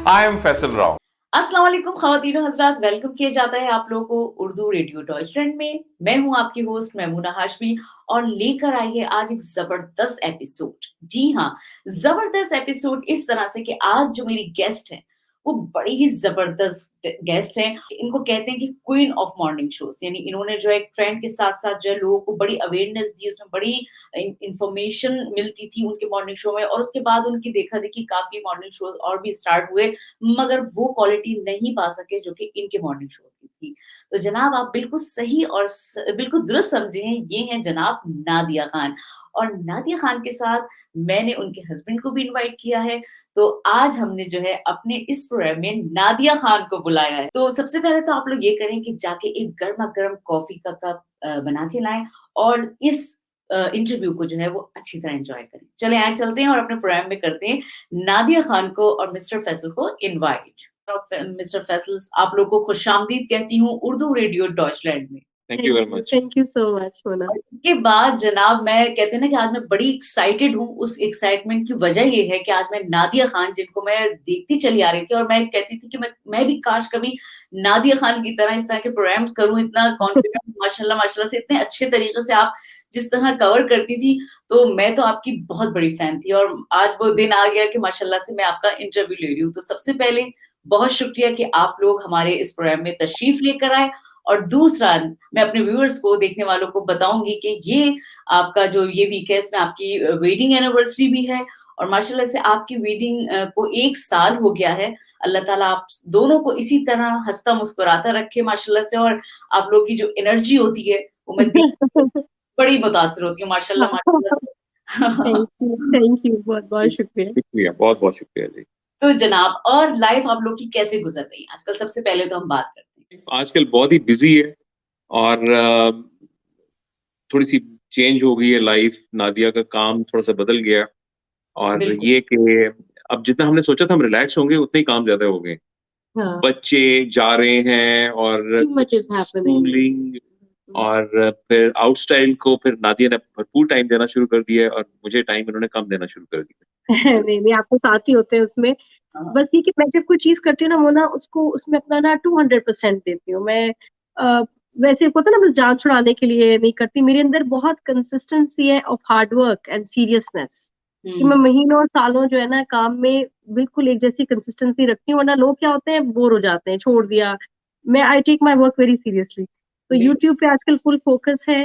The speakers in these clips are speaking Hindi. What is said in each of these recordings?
I am Faisal Rao. अस्सलाम वालेकुम ख़वातीन और हज़रात, वेलकम किया जाता है आप लोगों को उर्दू रेडियो डॉयचलैंड में। मैं हूँ आपकी होस्ट मैमूना हाशमी और लेकर आई है आज एक ज़बरदस्त एपिसोड। जी हाँ, ज़बरदस्त एपिसोड इस तरह से कि आज जो मेरी गेस्ट हैं, वो बड़ी ही ज़बरदस्त गेस्ट हैं। इनको कहते हैं कि क्वीन ऑफ मॉर्निंग शोज़, यानी इन्होंने जो है ट्रेंड के साथ-साथ जो है लोगों को बड़ी अवेयरनेस दी, उसमें बड़ी इन्फॉर्मेशन मिलती थी उनके मॉर्निंग शो में और उसके बाद उनकी देखा-देखी काफ़ी मॉर्निंग शोज़ और भी स्टार्ट हुए। मगर वो क्वालिटी नहीं पा सके जो कि इनके मॉर्निंग शो की थी। तो जनाब आप बिल्कुल सही और बिल्कुल दुरुस्त समझे हैं, ये हैं जनाब नादिया खान। और नादिया खान के साथ मैंने उनके हस्बैंड को भी इनवाइट किया है। तो आज हमने जो है अपने इस प्रोग्राम में नादिया खान को बुलाया है। तो सबसे पहले तो आप लोग ये करें कि जाके एक गरमा-गरम कॉफ़ी का कप बना के लाएँ और इस इंटरव्यू को जो है वो अच्छी तरह एन्जॉय करें। चलें आइए चलते हैं और अपने प्रोग्राम में करते हैं नादिया खान को और मिस्टर फैसल को इनवाइट। मिस्टर फैसल, आप लोग को खुशामदीद कहती हूँ उर्दू रेडियो डॉयचलैंड में। Thank you very much. Thank you so much Mona. और इसके बाद जनाब मैं कहते हैं ना कि आज मैं बड़ी एक्साइटेड हूँ। उस एक्साइटमेंट की वजह ये है कि आज मैं नादिया खान, जिनको मैं देखती चली आ रही थी और मैं कहती थी कि मैं भी काश कभी नादिया खान की तरह इस तरह के प्रोग्राम्स करूँ। इतना कॉन्फिडेंट माशाल्लाह माशाल्लाह से इतने अच्छे तरीके से आप जिस तरह कवर करती थी, तो मैं तो आपकी बहुत बड़ी फैन थी और आज वो दिन आ गया कि माशाल्लाह से मैं आपका इंटरव्यू ले रही हूँ। तो सबसे पहले बहुत शुक्रिया कि आप लोग हमारे इस प्रोग्राम में तशरीफ लेकर आए। और दूसरा, मैं अपने व्यूअर्स को, देखने वालों को बताऊँगी कि ये आपका जो ये वीक है, इसमें आपकी वेडिंग एनिवर्सरी भी है और माशाल्लाह से आपकी वेडिंग को 1 साल हो गया है। अल्लाह ताला आप दोनों को इसी तरह हँसता-मुस्कुराता रखे माशाल्लाह से। और आप लोग की जो एनर्जी होती है, वो मैं देख के बड़ी मुतासिर होती हूँ माशाल्लाह माशाल्लाह से। थैंक यू बहुत-बहुत शुक्रिया। शुक्रिया, बहुत-बहुत शुक्रिया जी। तो जनाब, और लाइफ आप लोग की कैसे गुज़र रही है आजकल? सबसे पहले तो हम बात करते हैं। आजकल बहुत ही बिज़ी है और थोड़ी-सी चेंज हो गई है लाइफ़, नादिया का काम थोड़ा-सा बदल गया और बिल्कुल। ये कि अब जितना हमने सोचा था हम रिलैक्स होंगे, उतने ही काम ज़्यादा हो गए। हाँ, बच्चे जा रहे हैं और टू मच कुछ इज़ हैपनिंग। स्कूलिंग और फिर आउटस्टाइल को फिर नादिया ने भरपूर टाइम देना शुरू कर दिया है और मुझे टाइम इन्होंने कम देना शुरू कर दिया नहीं, आप तो साथ ही होते हैं उसमें। हाँ, बस ये कि मैं जब कोई चीज़ करती हूँ ना मोना, उसको उसमें अपना ना 200% देती हूँ। मैं अ, वैसे होता है ना, बस जान छुड़ाने के लिए नहीं करती। मेरे अंदर बहुत कंसिस्टेंसी है of hard work and seriousness, कि मैं हुँ, महीनों और सालों जो है ना काम में बिल्कुल एक जैसी कंसिस्टेंसी रखती हूँ, वरना लोग क्या होते हैं, बोर हो जाते हैं, छोड़ दिया। मैं I take my work very seriously. तो बिल्कुल। यूट्यूब पे आजकल फुल फोकस है।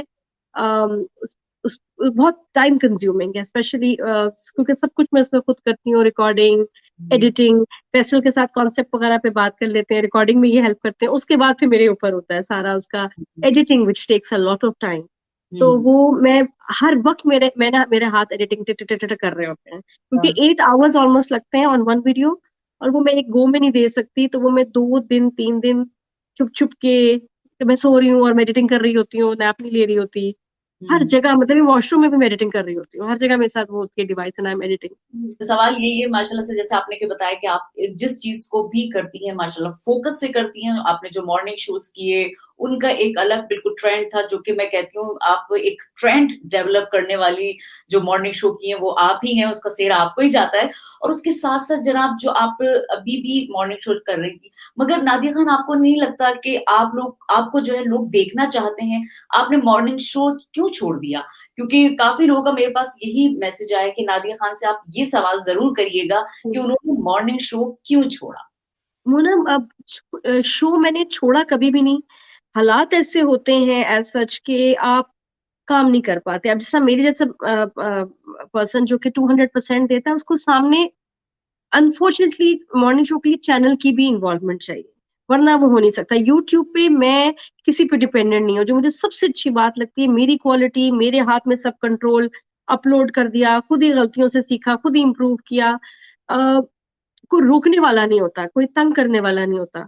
उस बहुत टाइम कंज्यूमिंग है, स्पेशली क्योंकि सब कुछ मैं उसमें खुद करती हूँ, रिकॉर्डिंग, हुँ, एडिटिंग, फैसल के साथ कॉन्सेप्ट वगैरह पे बात कर लेते हैं, रिकॉर्डिंग में ये हेल्प करते हैं, उसके बाद फिर मेरे ऊपर होता है सारा उसका हुँ, editing, which takes a lot of time. तो हुँ, वो मैं हर वक़्त मेरे हाथ एडिटिंग टिट टिट टिट कर रहे होते हैं, क्योंकि हाँ। 8 आवर्स ऑलमोस्ट लगते हैं ऑन वन वीडियो, और वो मैं एक गो में नहीं दे सकती, तो वो मैं 2 दिन 3 दिन छुप-छुप के, कि मैं सो रही हूँ और मैं एडिटिंग कर रही होती हूँ, नैप नहीं ले रही होती। हर हुँ। जगह, मतलब ये वॉशरूम में भी मैं एडिटिंग कर रही होती हूँ, हर जगह मेरे साथ वो होती है device and I am editing. सवाल यही है माशाल्लाह से, जैसे आपने के बताया कि आप जिस चीज़ को भी करती हैं माशाल्लाह फ़ोकस से करती हैं। आपने जो मॉर्निंग शोज़ किए, उनका एक अलग बिल्कुल ट्रेंड था, जो कि मैं कहती हूँ आप एक ट्रेंड डेवलप करने वाली जो मॉर्निंग शो की हैं, वो आप ही हैं, उसका श्रेय आपको ही जाता है। और उसके साथ-साथ जनाब जो आप अभी भी मॉर्निंग शो कर रही थी, मगर नादिया खान, आपको नहीं लगता कि आपको जो है लोग देखना चाहते हैं, आपने मॉर्निंग शो क्यों छोड़ दिया? क्योंकि काफ़ी लोगों का मेरे पास यही मैसेज आया कि नादिया खान से आप ये सवाल ज़रूर करिएगा कि उन्होंने मॉर्निंग शो क्यों छोड़ा? वो ना, अब शो मैंने छोड़ा कभी भी नहीं। हालात ऐसे होते हैं एज़ सच कि आप काम नहीं कर पाते। अब जिस तरह मेरे जैसा पर्सन जो कि 200% देता है, उसको सामने अनफॉर्चुनेटली मॉर्निंग शो के लिए चैनल की भी इन्वॉल्वमेंट चाहिए, वरना वो हो नहीं सकता। यूट्यूब पे मैं किसी पे डिपेंडेंट नहीं हूँ। जो मुझे सबसे अच्छी बात लगती है, मेरी क्वालिटी, मेरे हाथ में सब कंट्रोल, अपलोड कर दिया, खुद ही गलतियों से सीखा, खुद ही इम्प्रूव किया। अ, कोई रोकने वाला नहीं होता, कोई तंग करने वाला नहीं होता।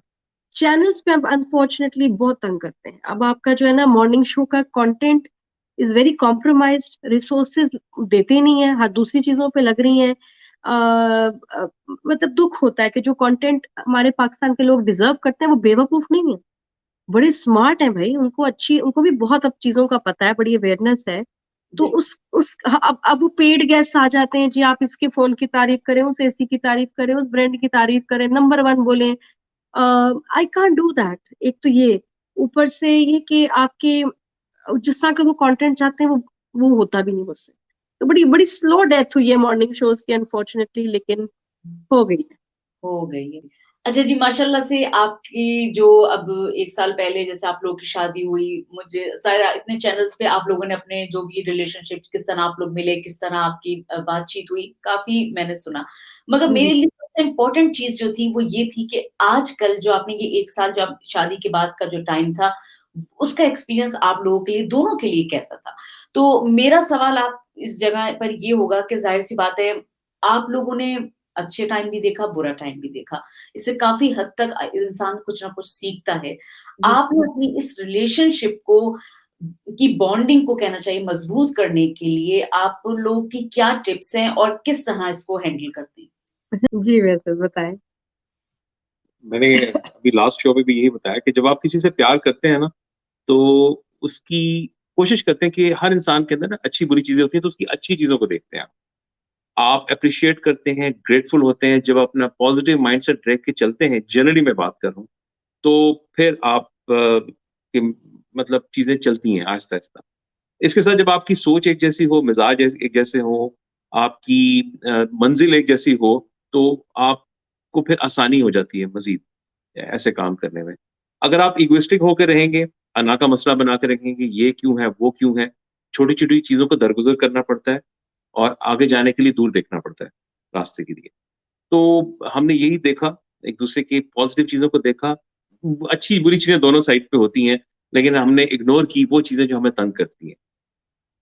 चैनल्स पे अब अनफॉर्चुनेटली बहुत तंग करते हैं। अब आपका जो है ना मॉर्निंग शो का कंटेंट इज़ वेरी कॉम्प्रोमाइज़्ड, रिसोर्सेज़ देते नहीं हैं, हर दूसरी चीज़ों पे लग रही हैं। मतलब दुःख होता है कि जो कंटेंट हमारे पाकिस्तान के लोग डिज़र्व करते हैं, वो बेवकूफ़ नहीं है। बड़े स्मार्ट हैं भई, उनको भी बहुत अब चीज़ों का पता है, बड़ी अवेयरनेस है। तो अब वो पेड गेस्ट आ जाते हैं जी, आप इसके फ़ोन की तारीफ़ करें, उस एसी की तारीफ़ करें, उस ब्रांड की तारीफ़ करें, नंबर 1 बोलें। I can't do that. एक तो ये, ऊपर से ये कि आपके जिस तरह का वो कंटेंट चाहते हैं वो होता भी नहीं मुझसे। तो बड़ी बड़ी स्लो डेथ हुई है मॉर्निंग शोज़ की अनफॉर्चुनेटली, लेकिन हो गई है। हो गई है। अच्छा जी, माशाल्लाह से आपकी जो अब 1 साल पहले जैसे आप लोगों की शादी हुई, मुझे सारा इतने चैनल्स पे आप लोगों ने अपने जो भी रिलेशनशिप किस तरह आप लोग मिले, किस तरह आपकी बातचीत हुई, काफ़ी मैंने सुना। मगर मेरे जी। लिए सबसे इम्पोर्टेंट चीज़ जो थी वो ये थी कि आजकल जो आपने ये 1 साल जो आप शादी के बाद का जो टाइम था, उसका एक्सपीरियंस आप लोगों के लिए, दोनों के लिए कैसा था? तो मेरा सवाल आप इस जगह पर ये होगा कि ज़ाहिर-सी बात है, आप लोगों ने अच्छे टाइम भी देखा, बुरा टाइम भी देखा। इससे काफ़ी हद तक इंसान कुछ ना कुछ सीखता है। जी। आपने अपनी इस रिलेशनशिप को की बॉन्डिंग को कहना चाहिए मज़बूत करने के लिए आप लोगों की क्या टिप्स हैं और किस तरह इसको हैंडल करते हैं? जी, बिल्कुल बताएँ। मैंने अभी लास्ट शो में भी यही बताया कि जब आप किसी से प्यार करते हैं ना, तो उसकी कोशिश करते हैं कि हर इंसान के अंदर ना अच्छी-बुरी चीज़ें होती हैं, तो उसकी अच्छी चीज़ों को देखते हैं आप। आप एप्रिशिएट करते हैं, ग्रेटफुल होते हैं, जब अपना पॉज़िटिव माइंडसेट रख के चलते हैं, जनरली मैं बात कर रहा हूँ, तो फिर आप कि मतलब चीज़ें चलती हैं आहिस्ता-आहिस्ता। इसके साथ जब आपकी सोच एक जैसी हो, मिज़ाज एक जैसे हो, आपकी मंज़िल एक जैसी हो, तो आपको फिर आसानी हो जाती है मज़ीद ऐसे काम करने में। अगर आप इगोइस्टिक होके रहेंगे, अना का मसला बना के रखेंगे, ये क्यों है, वो क्यों है, छोटी-छोटी चीज़ों को दरगुज़र करना पड़ता है और आगे जाने के लिए दूर देखना पड़ता है, रास्ते के लिए। तो हमने यही देखा, एक-दूसरे की पॉज़िटिव चीज़ों को देखा, अच्छी-बुरी चीज़ें दोनों साइड पे होती हैं, लेकिन हमने इग्नोर की वो चीज़ें जो हमें तंग करती हैं।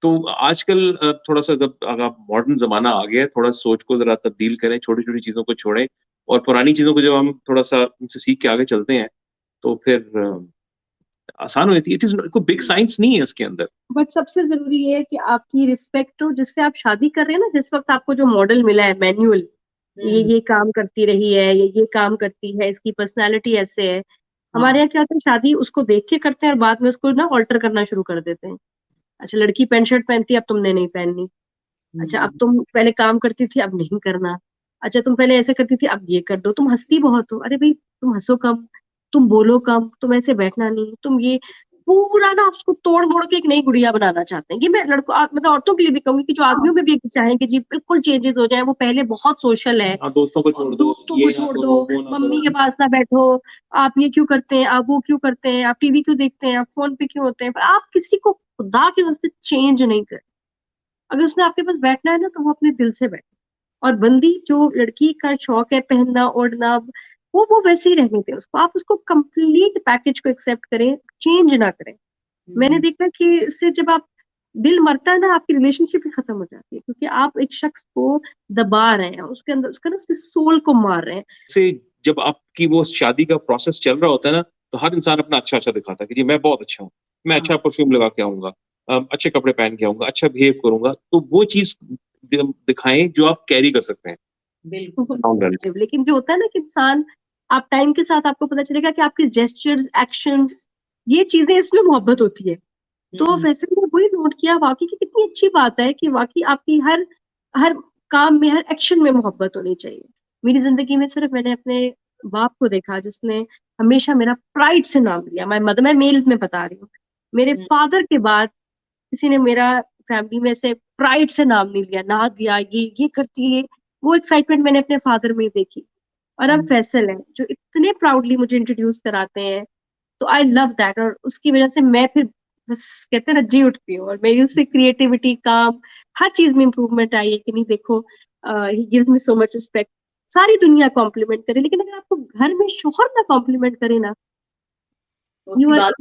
तो आजकल थोड़ा-सा जब अब मॉडर्न ज़माना आ गया है, थोड़ा सोच को ज़रा तब्दील करें, छोटी-छोटी चीज़ों को छोड़ें और पुरानी चीज़ों को जब हम थोड़ा-सा उनसे सीख के आगे चलते हैं, तो फिर आसान हो जाती है। इट इज़ कोई बिग साइंस नहीं है इसके अंदर। बट सबसे ज़रूरी ये है कि आपकी रिस्पेक्ट हो जिससे आप शादी कर रहे हैं ना, जिस वक़्त आपको जो मॉडल मिला है मैनुअल, हुँ, ये काम करती रही है, ये काम करती है, इसकी पर्सनैलिटी ऐसे है। हमारे हाँ। यहाँ क्या होता है, शादी उसको देख के करते हैं और बाद में उसको ना अल्टर करना शुरू कर देते हैं। अच्छा, लड़की पैंट शर्ट पहनती है, अब तुमने नहीं पहननी। अच्छा, अब हुँ, तुम पहले काम करती थी, अब नहीं करना। अच्छा, तुम पहले ऐसे करती थी, अब ये कर दो। तुम हँसती बहुत हो, अरे भई तुम हँसो कम, तुम बोलो कम, तुम ऐसे बैठना नहीं, तुम ये पूरा ना उसको तोड़-मोड़ के एक नई गुड़िया बनाना चाहते हैं। ये मैं मतलब औरतों के लिए भी कहूँगी कि जो आदमियों में भी चाहें कि जी बिल्कुल चेंजेज़ हो जाएँ, वो पहले बहुत सोशल है। दोस्तों को और छोड़ दो, दोस्तों को ये ना छोड़ करो, दो, वो ना मम्मी करो। के पास ना बैठो, आप ये क्यों करते हैं, आप वो क्यों करते हैं, आप टीवी क्यों देखते हैं, आप फ़ोन पे क्यों होते हैं। पर आप किसी को खुदा के वास्ते चेंज नहीं करें। अगर उसने आपके पास बैठना है ना, तो वो अपने दिल से बैठे। और बंदी जो लड़की का शौक है पहनना, ओढ़ना, वो वैसे ही रहने दें उसको। आप उसको कंप्लीट पैकेज को एक्सेप्ट करें, चेंज ना करें। मैंने हुँ, देखा कि इससे जब आप दिल मरता है ना, आपकी रिलेशनशिप ही खत्म हो जाती है, क्योंकि आप एक शख्स को दबा रहे हैं, उसके अंदर उसका ना उसकी सोल को मार रहे हैं। से जब आपकी वो शादी का प्रोसेस चल रहा होता है ना, तो हर इंसान अपना अच्छा-अच्छा दिखाता है कि जी मैं बहुत अच्छा हूँ, मैं हाँ, अच्छा परफ्यूम लगा के आऊँगा, अच्छे कपड़े पहन के आऊँगा, अच्छा बिहेव करूँगा। तो वो चीज़ दिखाएँ जो आप कैरी कर सकते हैं बिल्कुल। Long run. लेकिन जो होता है ना कि इंसान, आप टाइम के साथ आपको पता चलेगा कि आपके जेस्चर्स, एक्शंस, ये चीज़ें, इसमें मोहब्बत होती है। तो हुँ, वैसे मैंने वही नोट किया वाक़ई कि कितनी अच्छी बात है कि वाक़ई आपकी हर हर काम में, हर एक्शन में मोहब्बत होनी चाहिए। मेरी ज़िंदगी में सिर्फ़ मैंने अपने बाप को देखा जिसने हमेशा मेरा प्राइड से नाम लिया। मैं मेल्स में बता रही हूँ। मेरे हुँ, फादर के बाद किसी ने मेरा फैमिली में से प्राइड से नाम नहीं लिया, ना दिया, ये करती है, वो एक्साइटमेंट मैंने अपने फादर में ही देखी। और अब हुँ। फैसल हैं, जो इतने प्राउडली मुझे इंट्रोड्यूस कराते हैं, तो आई लव दैट। और उसकी वज़ह से मैं फिर बस कहते हैं ना जी उठती हूँ, और मेरी उससे क्रिएटिविटी, काम, हर चीज़ में इम्प्रूवमेंट आई है कि नहीं देखो, he gives me so much respect. सारी दुनिया कॉम्प्लीमेंट करे, लेकिन अगर आपको घर में शौहर ना कॉम्प्लीमेंट करे ना, उसकी बात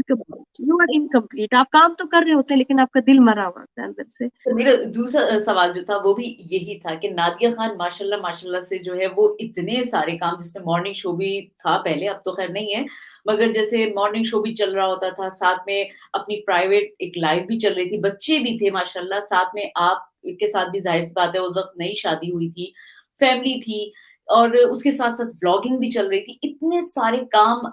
यू आर इनकम्प्लीट। आप काम तो कर रहे होते हैं, लेकिन आपका दिल मरा हुआ होता है अंदर से। तो मेरा दूसरा सवाल जो था वो भी यही था कि नादिया खान माशाल्लाह माशाल्लाह से जो है वो इतने सारे काम जिसमें मॉर्निंग शो भी था पहले, अब तो खैर नहीं है, मगर जैसे मॉर्निंग शो भी चल रहा होता था, साथ में अपनी प्राइवेट एक लाइफ भी चल रही थी, बच्चे भी थे माशाल्लाह, साथ में आप के साथ भी ज़ाहिर-सी बात है उस वक़्त नई शादी हुई थी, फैमिली थी और उसके साथ-साथ व्लॉगिंग भी चल रही थी। इतने सारे काम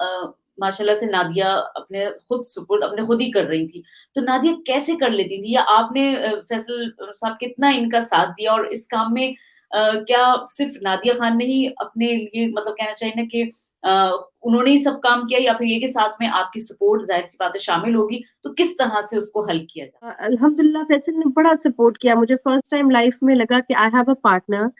माशाल्लाह से नादिया अपने खुद ही कर रही थी। तो नादिया कैसे कर लेती थी या आपने फैसल साहब कितना इनका साथ दिया और इस काम में क्या सिर्फ़ नादिया खान ने ही अपने लिए मतलब कहना चाहिए ना कि अ, उन्होंने ही सब काम किया या फिर ये कि साथ में आपकी सपोर्ट ज़ाहिर-सी बात है शामिल होगी, तो किस तरह से उसको हल किया जाए? अल्हम्दुलिल्लाह फैसल ने बड़ा सपोर्ट किया मुझे फर्स्ट टाइम लाइफ में लगा कि आई हैव अ पार्टनर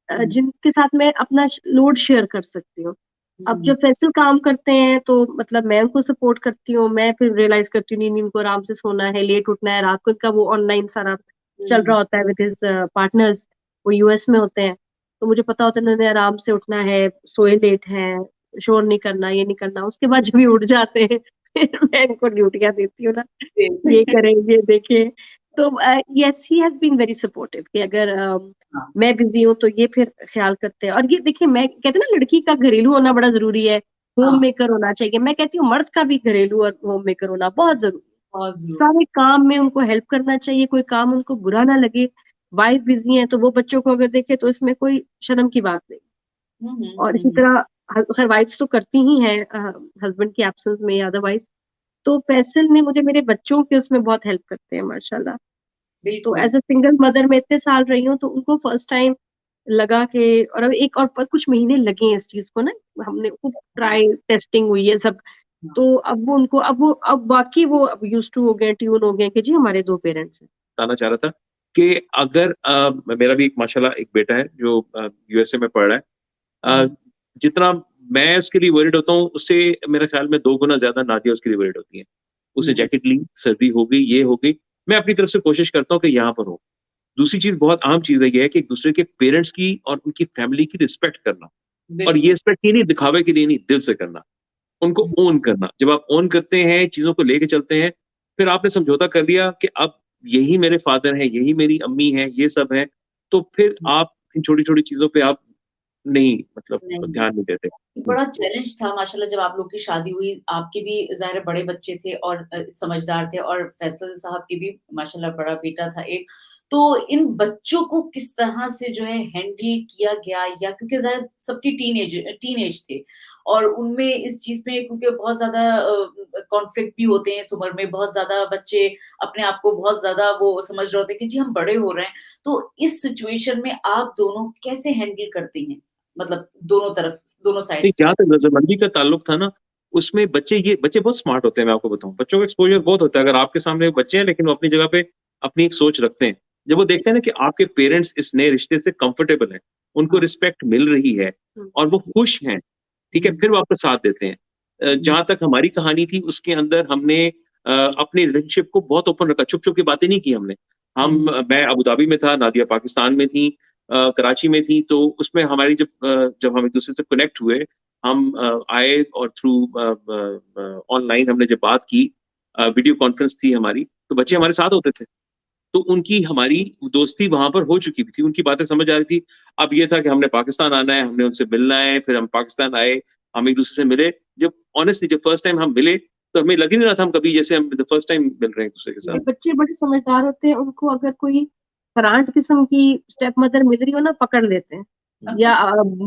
हुँ, जिनके साथ मैं अपना लोड शेयर कर सकती हूँ। अब हुँ, जब फैसल काम करते हैं तो मतलब मैं उनको सपोर्ट करती हूँ, मैं फिर रियलाइज़ करती हूँ नहीं-नहीं इनको आराम से सोना है, लेट उठना है, रात को इनका वो ऑनलाइन सारा चल हुँ, रहा होता है विद हिज़ पार्टनर्स, वो यूएस में होते हैं। तो मुझे पता होता है इन्होंने आराम से उठना है, सोए लेट हैं, शोर नहीं करना, ये नहीं करना। उसके बाद जब ये उठ जाते हैं फिर मैं इनको ड्यूटियाँ देती हूँ ना, ये हुँ। करें, ये देखें। तो yes he has been very supportive कि अगर हाँ, मैं बिज़ी हूँ तो ये फिर ख़्याल करते हैं और ये देखिए मैं कहते हैं ना लड़की का घरेलू होना बड़ा ज़रूरी है, हाँ, होम मेकर होना चाहिए। मैं कहती हूँ मर्द का भी घरेलू और होम मेकर होना बहुत ज़रूरी है। बहुत ज़रूरी। सारे काम में उनको हेल्प करना चाहिए, कोई काम उनको बुरा ना लगे। वाइफ़ बिज़ी है तो वो बच्चों को अगर देखे तो इसमें कोई शर्म की बात नहीं। हुँ, हुँ, और हुँ, इसी हुँ। तरह खैर वाइफ़्स तो करती ही हैं हस्बैंड की एब्सेंस में या अदरवाइज़। तो फैसल ने मुझे मेरे बच्चों के उसमें बहुत हेल्प करते हैं माशाल्लाह। तो बिल्कुल। एज़ अ सिंगल मदर मैं इतने साल रही हूँ, तो उनको फर्स्ट टाइम लगा कि और अब एक और प कुछ महीने लगे हैं इस चीज़ को ना, हमने खूब ट्राई टेस्टिंग हुई है सब। हाँ, तो अब वो उनको अब वाक़ई वो अब यूज़्ड टू हो गए हैं, ट्यून हो गए हैं कि जी हमारे 2 पेरेंट्स हैं। बताना चाह रहा था कि अगर मेरा भी एक माशाल्लाह एक बेटा है जो यूएसए में पढ़ रहा है। अ, हुँ, जितना मैं उसके लिए वरीड होता हूँ, उससे मेरे ख़्याल में 2 गुना ज़्यादा नादिया उसके लिए वरीड होती है। उसने हुँ, जैकेट ली, सर्दी हो गई, ये हो गई। मैं अपनी तरफ से कोशिश करता हूँ कि यहाँ पर हो। दूसरी चीज़ बहुत अहम चीज़ है ये है कि एक-दूसरे के पेरेंट्स की और उनकी फैमिली की रिस्पेक्ट करना और ये बिल्कुल। रिस्पेक्ट ये नहीं दिखावे के लिए नहीं, दिल से करना। उनको हुँ, ओन करना। जब आप ओन करते हैं, चीज़ों को लेके चलते हैं, फिर आपने समझौता कर लिया कि अब यही मेरे फादर हैं, यही मेरी अम्मी हैं, ये सब हैं, तो फिर हुँ, आप इन छोटी-छोटी चीज़ों पे आप नहीं मतलब नहीं ध्यान नहीं देते। हुँ, बड़ा चैलेंज था माशाल्लाह जब आप लोग की शादी हुई, आपके भी ज़ाहिर है बड़े बच्चे थे और समझदार थे और फैसल साहब के भी माशाल्लाह बड़ा बेटा था एक। तो इन बच्चों को किस तरह से जो है हैंडल किया गया या क्योंकि ज़ाहिर सबकी टीनेज थे और उनमें इस चीज़ में क्योंकि बहुत ज़्यादा कॉन्फ्लिक्ट भी होते हैं इस उम्र में, बहुत ज़्यादा बच्चे अपने आप को बहुत ज़्यादा वो समझ रहे होते हैं कि जी हम बड़े हो रहे हैं। तो इस सिचुएशन में आप दोनों कैसे हैंडल करते हैं? मतलब दोनों तरफ, दोनों साइड नहीं से। जहाँ तक रज़ामंदी का ताल्लुक था ना, उसमें बच्चे बहुत स्मार्ट होते हैं मैं आपको बताऊँ। बच्चों का एक्सपोज़र बहुत होता है, अगर आपके सामने बच्चे हैं लेकिन वो अपनी जगह पे अपनी एक सोच रखते हैं। जब वो देखते हैं ना कि आपके पेरेंट्स इस नए रिश्ते से कंफर्टेबल हैं, उनको हाँ। रिस्पेक्ट मिल रही है हुँ, और वो खुश हैं, ठीक है? हुँ, फिर वो आपका साथ देते हैं। हुँ, जहाँ तक हमारी कहानी थी उसके अंदर हमने अपनी रिलेशनशिप को बहुत ओपन रखा, छुप-छुप के बातें नहीं की हमने। हुँ, मैं अबू धाबी में था, नादिया पाकिस्तान में थी, कराची में थी, तो उसमें हमारी जब हम एक-दूसरे से कनेक्ट हुए, हम आए और थ्रू ऑनलाइन हमने जब बात की, वीडियो कॉन्फ्रेंस थी हमारी, तो बच्चे हुँ, हमारे साथ होते थे। तो उनकी हमारी दोस्ती वहाँ पर हो चुकी थी, उनकी बातें समझ आ रही थी। अब ये था कि हमने पाकिस्तान आना है, हमने उनसे मिलना है, फिर हम पाकिस्तान आए, हम एक-दूसरे से मिले। जब ऑनेस्टली जब फर्स्ट टाइम हम मिले, तो हमें लग ही नहीं रहा था हम कभी जैसे हम द फर्स्ट टाइम मिल रहे हैं एक-दूसरे के साथ। ये बच्चे बड़े समझदार होते हैं, उनको अगर कोई फर्रांट किस्म की स्टेप मदर मिल रही हो ना, पकड़ लेते हैं। या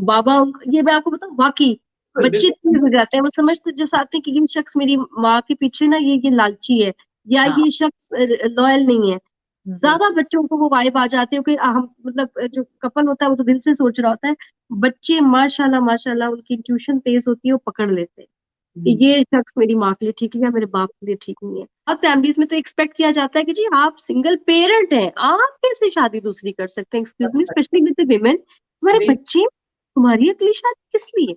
बाबा ये मैं आपको बताऊँ वाक़ई बिल्कुल, बच्चे बिल्कुल। तेज़ हो जाते हैं, वो समझते जैसे आते हैं कि ये शख़्स मेरी माँ के पीछे ना ये लालची है या हाँ, ये शख़्स लॉयल नहीं है। ज़्यादा बिल्कुल। बच्चों को वो वाइब आ जाती है कि हम मतलब जो कपल होता है वो तो दिल से सोच रहा होता है। बच्चे माशाल्लाह माशाल्लाह उनकी इंट्यूशन तेज़ होती है, वो पकड़ लेते हैं। कि हुँ, ये शख्स मेरी माँ के लिए ठीक नहीं है, मेरे बाप के लिए ठीक नहीं है। अब फैमिलीज़ में तो एक्सपेक्ट किया जाता है कि जी आप सिंगल पेरेंट हैं, आप कैसे शादी दूसरी कर सकते हैं? Excuse me specially with the women तुम्हारे बिल्कुल, बच्चे, तुम्हारी अगली शादी किस लिए?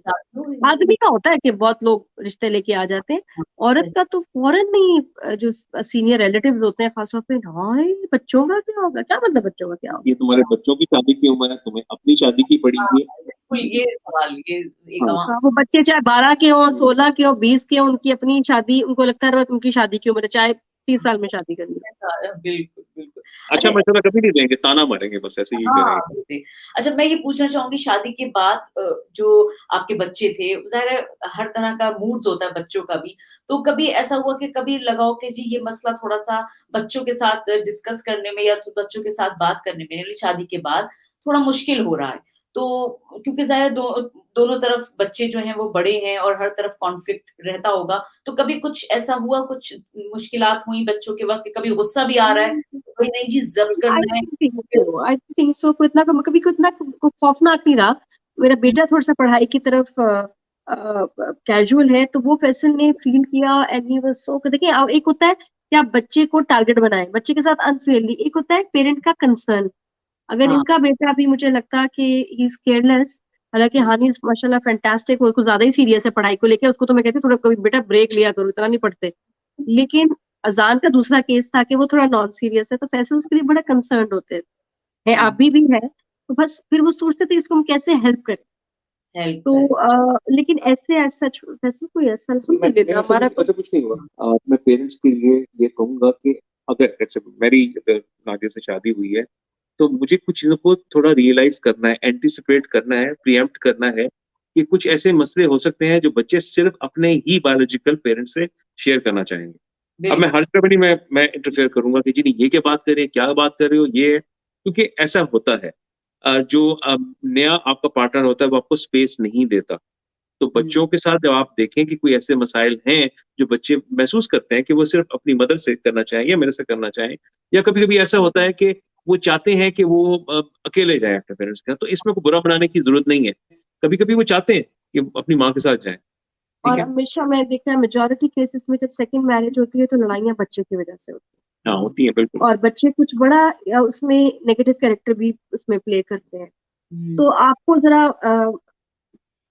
आदमी का होता है कि बहुत लोग रिश्ते लेके आ जाते हैं। औरत का तो फ़ौरन नहीं जो सीनियर रिलेटिव्स होते हैं ख़ास तौर पे, हाय! बच्चों का क्या होगा? क्या मतलब बच्चों का क्या होगा? ये तुम्हारे बच्चों की शादी की उम्र है, तुम्हें अपनी शादी की पड़ी हाँ, हुई है। बिल्कुल ये सवाल ये एक हाँ, हाँ, वो बच्चे चाहे 12 के हों, 16 के हों, 20 के हों, उनकी अपनी शादी उनको लगता है बस उनकी शादी की उम्र है, चाहे 30 साल में शादी करनी है। बिल्कुल, बिल्कुल। अच्छा अच्छा मशवरा कभी नहीं देंगे, ताना मारेंगे बस ऐसे ही हाँ, करेंगे। बिल्कुल। अच्छा मैं ये पूछना चाहूँगी शादी के बाद जो आपके बच्चे थे, ज़ाहिर है हर तरह का मूड्स होता है बच्चों का भी, तो कभी ऐसा हुआ कि कभी लगा हो कि जी ये मसला थोड़ा-सा बच्चों के साथ डिस्कस करने में या तो बच्चों के साथ बात करने में यानी शादी के बाद थोड़ा मुश्किल हो रहा है। तो क्योंकि ज़ाहिर दोनों तरफ बच्चे जो हैं वो बड़े हैं और हर तरफ कॉन्फ्लिक्ट रहता होगा, तो कभी कुछ ऐसा हुआ, कुछ मुश्किलात हुई बच्चों के वक़्त, कभी गुस्सा भी आ रहा है, कोई नई चीज़ ज़ब्त आई करना है? Think so, I think so. को इतना कभी को इतना खौफनाक नहीं रहा। मेरा बेटा थोड़ा-सा पढ़ाई की तरफ कैजुअल है, तो वो फैसल ने फील किया एंड ही वाज़ सो। देखिए, एक होता है कि आप बच्चे को टारगेट बनाएँ, बच्चे के साथ अनफेयरली, एक होता है पेरेंट का कंसर्न। अगर हाँ, इनका बेटा भी मुझे लगता है कि ही इज़ केयरलेस, हालाँकि हुँ, हानि इज़ माशाल्लाह फैंटास्टिक, वो कुछ ज़्यादा ही सीरियस है पढ़ाई को लेके, उसको तो मैं कहती हूँ थोड़ा कभी बेटा ब्रेक लिया करो, इतना नहीं पढ़ते। लेकिन अज़ान का दूसरा केस था कि वो थोड़ा नॉन सीरियस है, तो फैसल उसके लिए बड़ा कंसर्न्ड होते हैं, हुँ, अभी भी है। तो बस फिर वो सोचते थे इसको हम कैसे हेल्प करें। हेल्प तो करें। लेकिन ऐसे एज़ सच वैसे कोई ऐसा अल्हम्दुलिल्लाह ऐसा हमारा कुछ ऐसा कुछ नहीं हुआ। मैं पेरेंट्स के लिए ये कहूँगा कि अगर जैसे मेरी अगर नादिया से शादी हुई है, तो मुझे कुछ चीज़ों को थोड़ा रियलाइज़ करना है, एंटीसिपेट करना है, प्रीएम्प्ट करना है कि कुछ ऐसे मसले हो सकते हैं जो बच्चे सिर्फ़ अपने ही बायोलॉजिकल पेरेंट्स से शेयर करना चाहेंगे। अब मैं बिल्कुल, हर तरफ नहीं मैं इंटरफेयर करूँगा कि जी नहीं ये क्या बात कर रहे हैं, क्या बात कर रहे हो ये है, क्योंकि ऐसा होता है। जो नया आपका पार्टनर होता है वो आपको स्पेस नहीं देता। तो हुँ, बच्चों के साथ जब आप देखें कि कोई ऐसे मसाइल हैं, जो बच्चे महसूस करते हैं कि वो सिर्फ़ अपनी मदर से करना चाहें या मेरे से करना चाहें, या कभी-कभी ऐसा होता है कि वो चाहते हैं कि वो अकेले जाएँ अपने पेरेंट्स के साथ, तो इसमें कोई बुरा मनाने की ज़रूरत नहीं है। कभी-कभी वो चाहते हैं कि वो अपनी माँ के साथ जाएँ, ठीक और है? हमेशा मैं देखा है मेजॉरिटी केसेस में जब सेकंड मैरिज होती है तो लड़ाइयाँ बच्चे की वजह से होती हाँ, होती है बिल्कुल। है और बच्चे कुछ बड़ा उसमें नेगेटिव कैरेक्टर भी उसमें प्ले करते हैं। हुँ, तो आपको ज़रा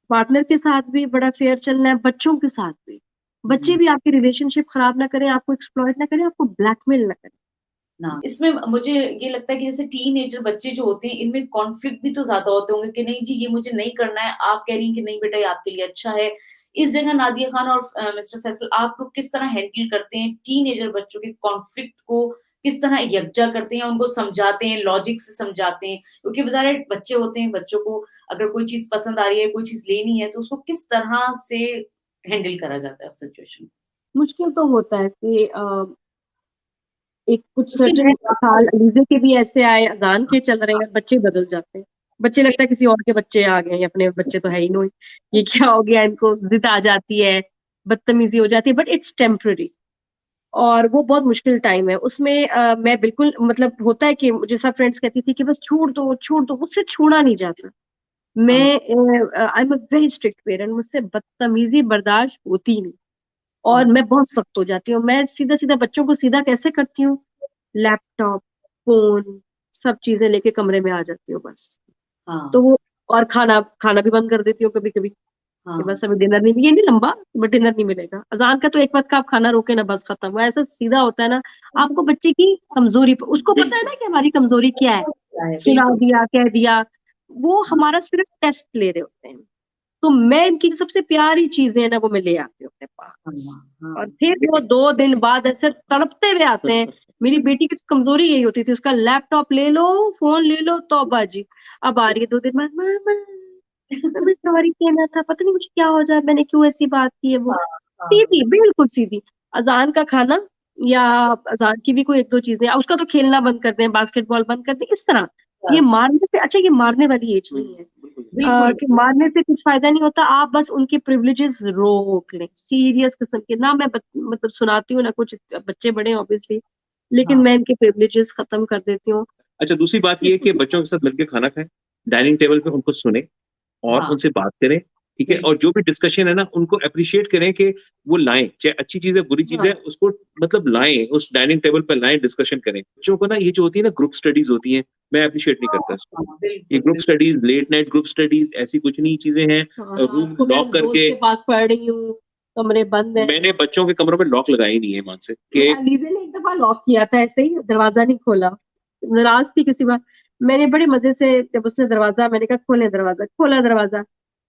पार्टनर के साथ भी बड़ा फेयर चलना है, बच्चों के साथ भी। बच्चे हुँ। भी आपकी रिलेशनशिप खराब ना करें, आपको एक्सप्लॉइट ना करें, आपको ब्लैकमेल ना करें। ना इसमें मुझे ये लगता है कि जैसे टीनेजर बच्चे जो होते हैं, इनमें कॉन्फ्लिक्ट भी तो ज़्यादा होते होंगे कि नहीं जी, ये मुझे नहीं करना है, आप कह रही हैं कि नहीं बेटा ये आपके लिए अच्छा है। इस जगह नादिया खान और मिस्टर फैसल आप लोग किस तरह हैंडल करते हैं टीनेजर बच्चों के कॉन्फ्लिक्ट को किस तरह यकजा करते हैं, उनको समझाते हैं, लॉजिक से समझाते हैं? क्योंकि बेचारे बच्चे होते हैं, बच्चों को अगर कोई चीज़ पसंद आ रही है, कोई चीज़ लेनी है, तो उसको किस तरह से हैंडल करा जाता है उस सिचुएशन? मुश्किल तो होता है कि एक कुछ उसकी सर्टेन साल अलीज़े के भी ऐसे आए, अज़ान के चल रहे हैं, बच्चे बदल जाते हैं। बच्चे लगता है किसी और के बच्चे आ गए हैं, अपने बच्चे तो है ही नहीं। ये क्या हो गया इनको, ज़िद आ जाती है, बदतमीज़ी हो जाती है, बट इट्स टेम्परेरी और वो बहुत मुश्किल टाइम है। उसमें मैं बिल्कुल मतलब होता है कि जैसा फ्रेंड्स कहती थी कि बस छोड़ दो, मुझसे छोड़ा नहीं जाता। हाँ, मैं I am a very strict parent, मुझसे बदतमीज़ी बर्दाश्त होती नहीं और हाँ, मैं बहुत सख्त हो जाती हूँ। मैं सीधा-सीधा बच्चों को सीधा कैसे करती हूँ, लैपटॉप, फ़ोन, सब चीज़ें लेके कमरे में आ जाती हूँ बस। तो हाँ, वो और खाना खाना भी बंद कर देती हूँ कभी-कभी कि हाँ। बस अभी डिनर नहीं, ये नहीं लंबा, बट डिनर नहीं मिलेगा। अज़ान का तो एक वक़्त का आप खाना रोके ना बस खत्म। वो ऐसा सीधा होता है ना, आपको बच्चे की कमज़ोरी प उसको पता है ना कि हमारी कमज़ोरी क्या है, सुना बिल्कुल। दिया, कह दिया, वो हमारा सिर्फ़ टेस्ट ले रहे होते हैं। तो मैं इनकी जो सबसे प्यारी चीज़ें हैं ना, वो मैं ले आती हूँ अपने हाँ, पास और हाँ। फिर वो 2 दिन बाद ऐसे तड़पते हुए आते हैं। मेरी बेटी की तो कमज़ोरी यही होती थी, उसका लैपटॉप ले लो, फ़ोन ले लो, तौबा जी। अब आ रही है 2 दिन बाद, मामा हमें सॉरी कहना था, पता नहीं मुझे क्या हो जाए, मैंने क्यों ऐसी बात की है वो। हाँ, हाँ, सीधी, बिल्कुल सीधी। अज़ान का खाना या अज़ान की भी कोई 1-2 चीज़ें उसका तो खेलना बंद कर दें, बास्केटबॉल बंद कर दें, इस तरह। ये बस। मारने से अच्छा, ये मारने वाली एज नहीं है। बिल्कुल, कि मारने से कुछ फ़ायदा नहीं होता, आप बस उनके प्रिविलेजेस रोक लें, सीरियस किस्म के। ना मैं मतलब सुनाती हूँ, ना कुछ, बच्चे बड़े हैं ऑब्वियसली, लेकिन हाँ, मैं इनके प्रिविलेजेस खत्म कर देती हूँ। अच्छा दूसरी बात ये है कि बच्चों के साथ मिलके खाना खाएँ, डाइनिंग टेबल पे उनको सुनें और हाँ, उनसे बात करें, ठीक है? बिल्कुल, और जो भी डिस्कशन है ना, उनको एप्रिशिएट करें कि वो लाएँ, चाहे अच्छी चीज़ है, बुरी चीज़ है, हाँ, उसको मतलब लाएँ, उस डाइनिंग टेबल पे लाएँ, डिस्कशन करें। बच्चों को ना ये जो होती है ना ग्रुप स्टडीज़ होती हैं, मैं एप्रिशिएट नहीं करता इसको। हाँ, ये बिल्कुल, ग्रुप बिल्कुल। Studies, late night group studies ऐसी कुछ नहीं चीज़ें हैं। हाँ, रात रूम को मैं लॉक दोस्त करके के पास पढ़ रही हूँ, कमरे बंद हैं। मैंने बच्चों के कमरों में लॉक लगाए ही नहीं है ईमान से नहीं, कि अलीज़ा ने एक दफ़ा लॉक किया था ऐसे ही, दरवाज़ा नहीं खोला। नाराज़ थी किसी बात। मैंने बड़े मज़े से, जब उसने दरवाज़ा, मैंने कहा खोलें दरवाज़ा, खोला दरवाज़ा।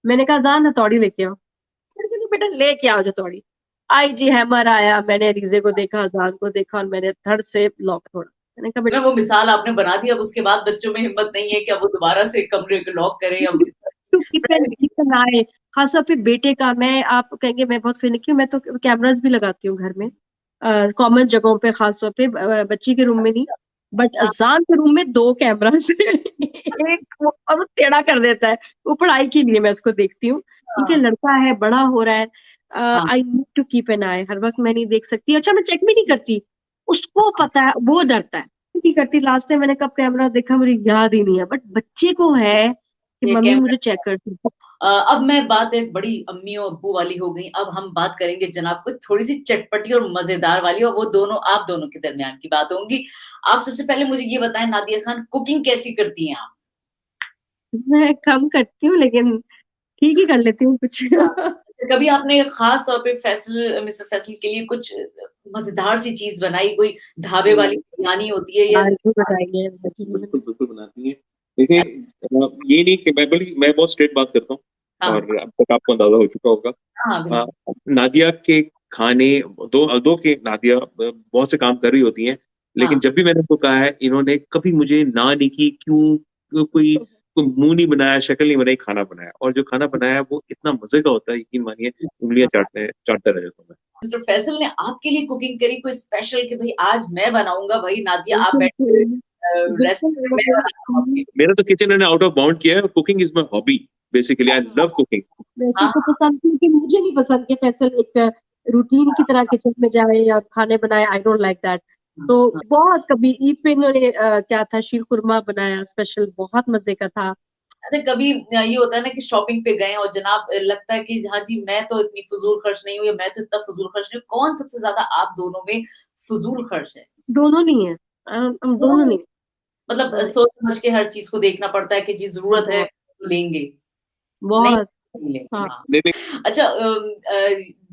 मैंने कहा ज़ान हथौड़ी लेके आओ। फिर कहती बेटा लेके आओ हथौड़ी। आई जी हैमर आया, मैंने अलीज़े को देखा, अज़ान को देखा और मैंने धड़ से लॉक तोड़ा। मैंने कहा ना वो मिसाल आपने बना दी, अब उसके बाद बच्चों में हिम्मत नहीं है कि अब वो दोबारा से कमरे को लॉक करें या इस to keep an keep an eye, खासतौर पे बेटे का। मैं, आप कहेंगे मैं बहुत फिनिकी हूँ, मैं तो कैमरास भी लगाती हूँ घर में, कॉमन जगहों पे, खास तौर पे बच्ची के रूम में नहीं, बट अजान के रूम में 2 कैमरास है। एक वो और वो टेढ़ा कर देता है, वो पढ़ाई के लिए मैं उसको देखती हूँ, क्योंकि हाँ, लड़का है, बड़ा हो रहा है, हाँ, I need to keep an eye, हर वक़्त मैं नहीं देख सकती। अच्छा मैं चेक भी नहीं करती, उसको पता है, वो डरता है, नहीं करती। लास्ट टाइम मैंने कब कैमरा देखा मुझे याद ही नहीं है, बट बच्चे को है कि ये मम्मी कैमरा मुझे चेक करती है। अब मैं बात एक बड़ी अम्मी और अब्बू वाली हो गई, अब हम बात करेंगे जनाब कुछ थोड़ी-सी चटपटी और मज़ेदार वाली और वो दोनों आप दोनों के दरमियान की बात होंगी। आप सबसे पहले मुझे ये बताएँ नादिया खान कुकिंग कैसी करती हैं आप? मैं कम करती हूँ लेकिन ठीक ही कर लेती हूँ कुछ। हाँ, अच्छा कभी आपने ख़ास तौर पे मिस्टर फैसल के लिए कुछ मज़ेदार सी चीज़ बनाई, कोई ढाबे वाली बिरयानी होती है या आज भी बताइए बिल्कुल, बिल्कुल बनाती हैं। देखिए ये नहीं कि मैं बहुत स्ट्रेट बात करता हूँ हाँ, और अब तक आपको अंदाज़ा हो चुका होगा। हाँ, बिल्कुल। नादिया के खाने 2 के नादिया बहुत से काम कर रही होती हैं, लेकिन हाँ, जब भी मैंने उनको कहा है, इन्होंने कभी मुझे ना नहीं की, क्यों कोई मुँह नहीं बनाया, शक्ल नहीं बनाई, खाना बनाया और जो खाना बनाया है वो इतना मज़े का होता है, यकीन मानिए उंगलियाँ हाँ। चाटता रह जाता हूँ मैं। मिस्टर फैसल ने आपके लिए कुकिंग करी कोई स्पेशल कि भई आज मैं बनाऊँगा भई नादिया आप बिल्कुल, बैठिए रेसिपी मैं बनाता हूँ आपके लिए। मेरा तो किचन मैंने आउट ऑफ बाउंड किया है, cooking is my hobby basically I love cooking. वैसे हाँ, तो पसंद थी लेकिन मुझे नहीं पसंद कि फैसल एक रूटीन की तरह किचन में जाए और खाने बनाए, आई डोंट लाइक दैट। हाँ, तो हाँ। बहुत कभी ईद पे इन्होंने क्या था शीर कुरमा बनाया स्पेशल, बहुत मज़े का था। अच्छा कभी ये होता है ना कि शॉपिंग पे गए और जनाब लगता है कि हाँ जी, मैं तो इतनी फ़िज़ूल खर्च नहीं हूँ या मैं तो इतना फ़िज़ूल खर्च नहीं हूँ। कौन सबसे ज़्यादा आप दोनों में फ़िज़ूल खर्च है? दोनों नहीं है, हम दोनों दोनों में नहीं, मतलब दोनों सोच समझ के हर चीज़ को देखना पड़ता है कि जी ज़रूरत है बहुत, तो लेंगे, नहीं बहुत नहीं लेंगे, हाँ, हाँ। नहीं, नहीं अच्छा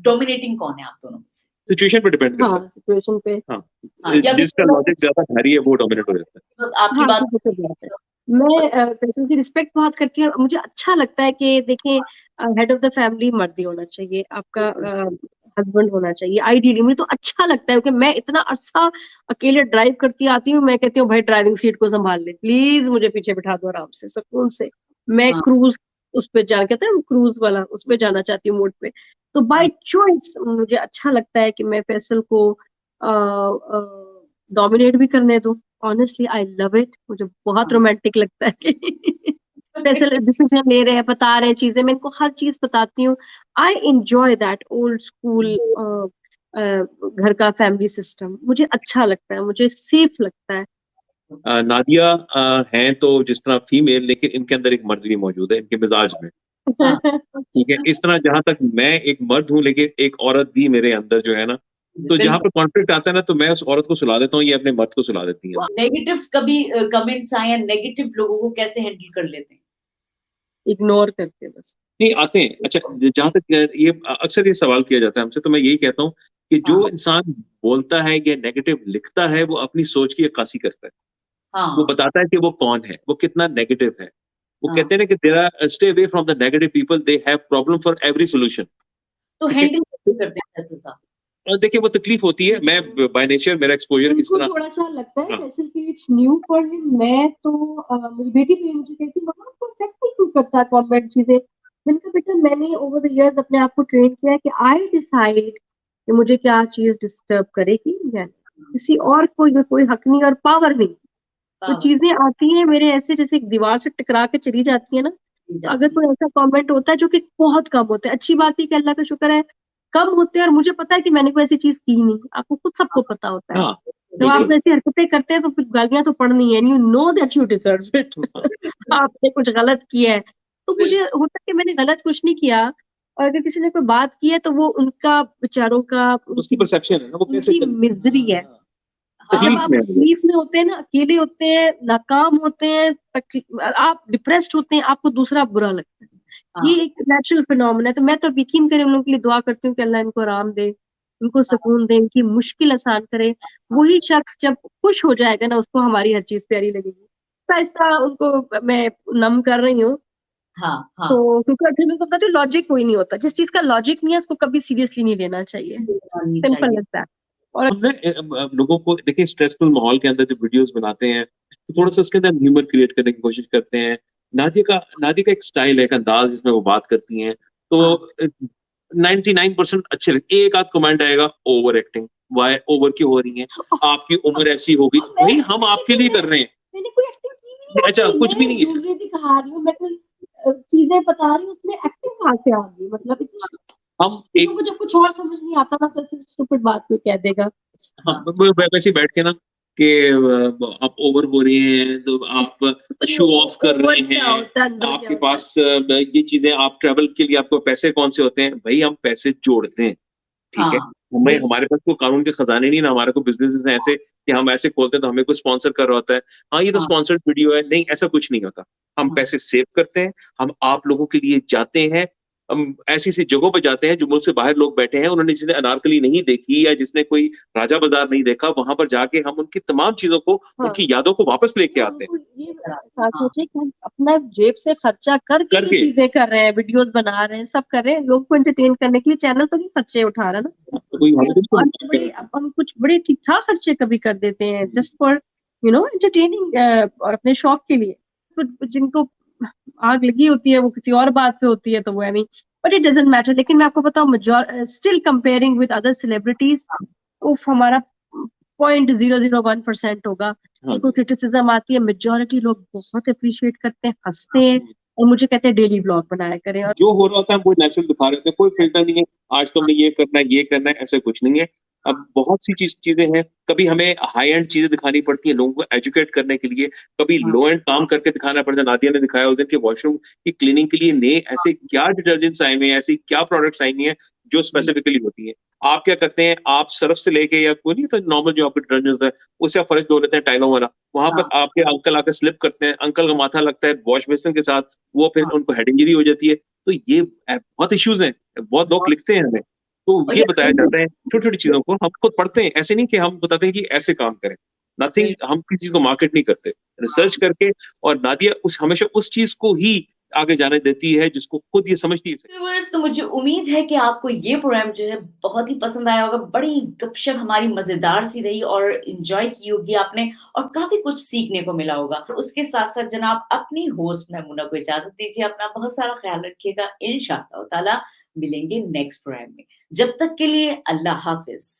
डोमिनेटिंग कौन है आप दोनों में से? सिचुएशन पे डिपेंड करता हाँ, है। सिचुएशन पे हाँ, हाँ, या फिर जिसका लॉजिक ज़्यादा भारी है वो डोमिनेट हो जाता है। आपकी हाँ, बात सीधे से बात है। मैं पेशेंट की रिस्पेक्ट बहुत करती हूँ और मुझे अच्छा लगता है कि देखिए हेड ऑफ़ द फैमिली मर्द ही होना चाहिए, आपका हस्बैंड होना चाहिए आइडियली। मुझे तो अच्छा लगता है क्योंकि मैं इतना अरसा अकेले ड्राइव करती आती हूँ, मैं कहती हूँ भाई ड्राइविंग सीट को सँभाल ले, प्लीज़ मुझे पीछे बिठा दो आराम से, सुकून से। मैं हाँ, क्रूज़ उस पे जा कहते हैं ना क्रूज़ वाला, उस पे जाना चाहती हूँ मोड पे। तो बाय हाँ, चॉइस मुझे अच्छा लगता है कि मैं फैसल को डोमिनेट भी करने दूँ। ऑनेस्टली आई लव इट, मुझे बहुत हाँ। रोमांटिक लगता है स्पेशल डिसीजन ले रहे हैं, बता रहे हैं चीज़ें, मैं इनको हर चीज़ बताती हूँ। I enjoy that old school घर का फैमिली सिस्टम मुझे अच्छा लगता है, मुझे सेफ लगता है। नादिया हैं तो जिस तरह फीमेल लेकिन इनके अंदर एक मर्द भी मौजूद है, इनके मिज़ाज में, हाँ, ठीक है? इस तरह जहाँ तक मैं एक मर्द हूँ लेकिन एक औरत भी मेरे अंदर जो है ना, तो जहाँ बिल्कुल। पे कॉन्फ्लिक्ट आता है ना तो मैं उस औरत को सुला देता हूँ, ये अपने मर्द को सुला देती हैं। नेगेटिव कभी कमेंट्स आए या नेगेटिव लोगों को कैसे हैंडल कर लेते हैं? इग्नोर करके बस। नहीं, आते हैं। अच्छा जहाँ तक ये अक्सर ये सवाल किया जाता है हमसे तो मैं यही कहता हूँ कि हाँ, जो इंसान बोलता है या नेगेटिव लिखता है, वो अपनी सोच की अक्कासी करता है। वो हाँ, बताता है कि वो कौन है, वो कितना नेगेटिव है। वो हाँ। कहते हैं ना कि there are stay away from the negative people, they have problem for every solution. तो ठीक है? हैंडल कैसे करते हैं फैसल साहब? और देखिए वो तकलीफ होती है, मैं बाय नेचर मेरा एक्सपोज़र इस उनको तरह। थोड़ा-सा लगता है हाँ, वैसे कि इट्स न्यू फॉर हिम। मैं तो मेरी बेटी भी मुझे कहती है मम्मा आपको इफेक्ट नहीं क्यों करता कमेंट चीज़ें? मैंने कहा बेटा मैंने ओवर द इयर्स अपने आप को ट्रेन किया है कि आई डिसाइड कि मुझे क्या चीज़ डिस्टर्ब करेगी या नहीं। किसी और को ये कोई हक नहीं और पावर नहीं। वो पावर चीज़ें आती हैं मेरे ऐसे जैसे एक दीवार से टकरा के चली जाती है ना, दी तो अगर जाती है। कोई ऐसा कमेंट होता है जो कि बहुत कम होता है, अच्छी बात है कि अल्लाह का शुक्र है, कम होते हैं और मुझे पता है कि मैंने कोई ऐसी चीज़ की नहीं। आपको खुद सबको पता होता है। हाँ, जब आप बिल्कुल। ऐसी हरकतें करते हैं तो फिर गालियाँ तो पड़नी है and you know that you deserve it. आपने कुछ गलत किया है। तो मुझे बिल्कुल, होता है कि मैंने गलत कुछ नहीं किया और अगर किसी ने कोई बात की है तो वो उनका बेचारों का उसकी परसेप्शन है ना, वो कैसे उनकी मिज़री है। जब तकलीफ हाँ, आप में है वो। तकलीफ में होते हैं ना, अकेले होते हैं, नाकाम होते हैं, आप डिप्रेस्ड होते हैं, आपको दूसरा बुरा लगता है। ये हाँ, एक नेचुरल फिनोमेना है, तो मैं तो यकीन करें उन लोगों के लिए दुआ करती हूँ कि अल्लाह इनको आराम दे, उनको हाँ, सुकून दे, इनकी मुश्किल आसान करे। वही शख्स जब खुश हो जाएगा ना, उसको हमारी हर चीज़ प्यारी लगेगी। आहिस्ता उनको मैं नम कर रही हूँ, हाँ, तो हाँ। क्योंकि अगर मैं कहती हूँ लॉजिक कोई नहीं होता। जिस चीज़ का लॉजिक नहीं है, उसको कभी सीरियसली नहीं लेना चाहिए। माननी सिंपल चाहिए। As that. और हम ना लोगों को देखिए स्ट्रेसफुल माहौल के अंदर जब वीडियोस बनाते हैं तो थोड़ा सा उसके अंदर ह्यूमर क्रिएट करने की कोशिश करते हैं। नादिया का एक स्टाइल है, एक अंदाज जिसमें वो बात करती हैं तो हाँ, 99% अच्छे लगते, एक आध कमेंट आएगा ओवर एक्टिंग, वाई ओवर क्यों हो रही हैं, आपकी उम्र ऐसी होगी, भाई हम आपके लिए कर रहे हैं। मैंने कोई एक्टिंग की भी नहीं अच्छा होती, कुछ भी मैं नहीं है। ज्वेलरी दिखा रही हूँ, मैं कोई चीजें बता रही हूँ, उसमें एक्टिंग कहाँ से आ गई? मतलब हम किसी एक को जब कुछ और समझ नहीं आता ना, तो ऐसे स्टूपिड बात कोई कह देगा। हम हाँ, वैसे ही बैठ के ना कि आप ओवर हो रहे हैं तो आप शो ऑफ कर रहे हैं, आपके पास ये चीजें, आप ट्रैवल के लिए आपको पैसे कौन से होते हैं, भाई हम पैसे जोड़ते हैं, ठीक है। हाँ, हमें बिल्कुल, हमारे पास कोई कानून के खजाने नहीं ना, हमारे को बिजनेस हैं ऐसे कि हम ऐसे खोलते हैं तो हमें कोई स्पॉन्सर कर रहा होता है, हाँ ये तो हाँ, स्पॉन्सर्ड वीडियो है, नहीं ऐसा कुछ नहीं होता। हम हाँ, पैसे सेव करते हैं, हम आप लोगों के लिए जाते हैं, हम ऐसी ऐसी जगहों पे जाते हैं जो मुल्क से बाहर लोग बैठे हैं, उन्होंने जिसने अनारकली नहीं देखी या जिसने कोई राजा बाजार नहीं देखा, वहां पर जाके हम उनकी तमाम चीजों को, हाँ, उनकी यादों को वापस लेके तो आते हैं उनको ये लेकर आते हैं, हाँ, सोचे कि हम अपना जेब से खर्चा करके ये करके। चीजें कर रहे हैं, वीडियोस बना रहे हैं, सब कर रहे हैं, लोग को एंटरटेन करने के लिए। चैनल तो नहीं खर्चे उठा रहा ना। तो कोई हमें कुछ और बड़े, अब हम कुछ बड़े ठीक ठाक खर्चे कभी कर देते हैं जस्ट फॉर एंटरटेनिंग, और अपने शौक के लिए। तो जिनको आग लगी होती है वो किसी और बात पे होती है, तो वो है नहीं, बट इट डजेंट मैटर। लेकिन मैं आपको बताऊं, still comparing with other celebrities, उफ, हमारा 0.001% होगा। हाँ कोई क्रिटिसिज्म आती है, मेजोरिटी लोग बहुत अप्रिशिएट करते हैं, हंसते हैं, और मुझे कहते हैं डेली ब्लॉग बनाया करें। और जो हो रहा होता है हम वो नेचुरल दिखा रहे होते हैं, कोई फिल्टर नहीं है, आज तो हमें ये करना है, ऐसा कुछ नहीं है। अब बहुत सी चीजें हैं, कभी हमें हाई एंड चीजें दिखानी पड़ती है लोगों को एजुकेट करने के लिए, कभी हाँ, लो एंड काम करके दिखाना पड़ता है। नादिया ने दिखाया उस दिन कि वॉशरूम की क्लीनिंग के लिए नए ऐसे क्या डिटर्जेंट्स आए हुए हैं, ऐसी क्या प्रोडक्ट्स आई हुई हैं जो बिल्कुल, स्पेसिफिकली होती है। आप क्या करते हैं, आप सर्फ से लेके या कोई नहीं तो नॉर्मल जो आपका डिटर्जेंट होता है उससे आप फर्श धो लेते हैं टाइलों वाला, वहां हाँ, पर आपके अंकल आकर स्लिप करते हैं, अंकल का माथा लगता है वॉश बेसिन के साथ, वो फिर हाँ, उनको हेड इंजरी हो जाती है। तो ये बहुत इश्यूज हैं, बहुत लोग बहुत लिखते हैं हमें, तो और ये ये बताया जाता है छोटी छोटी चीजों को, हम खुद पढ़ते हैं, ऐसे नहीं कि हम बताते हैं कि ऐसे काम करें, नथिंग, बिल्कुल, हम किसी चीज को मार्केट नहीं करते, रिसर्च करके। और नादिया उस हमेशा उस चीज को ही आगे जाने देती है जिसको खुद ये समझती है। व्यूअर्स, तो मुझे उम्मीद है कि आपको ये प्रोग्राम जो है बहुत ही पसंद आया होगा। बड़ी गपशप हमारी मज़ेदार सी रही और एन्जॉय की होगी आपने और काफ़ी कुछ सीखने को मिला होगा। और उसके साथ-साथ जनाब अपनी होस्ट मैमूना को इजाज़त दीजिए। अपना बहुत सारा ख़्याल रखिएगा। इंशाअल्लाह ताला मिलेंगे नेक्स्ट प्रोग्राम में। जब तक के लिए अल्लाह हाफ़िज़।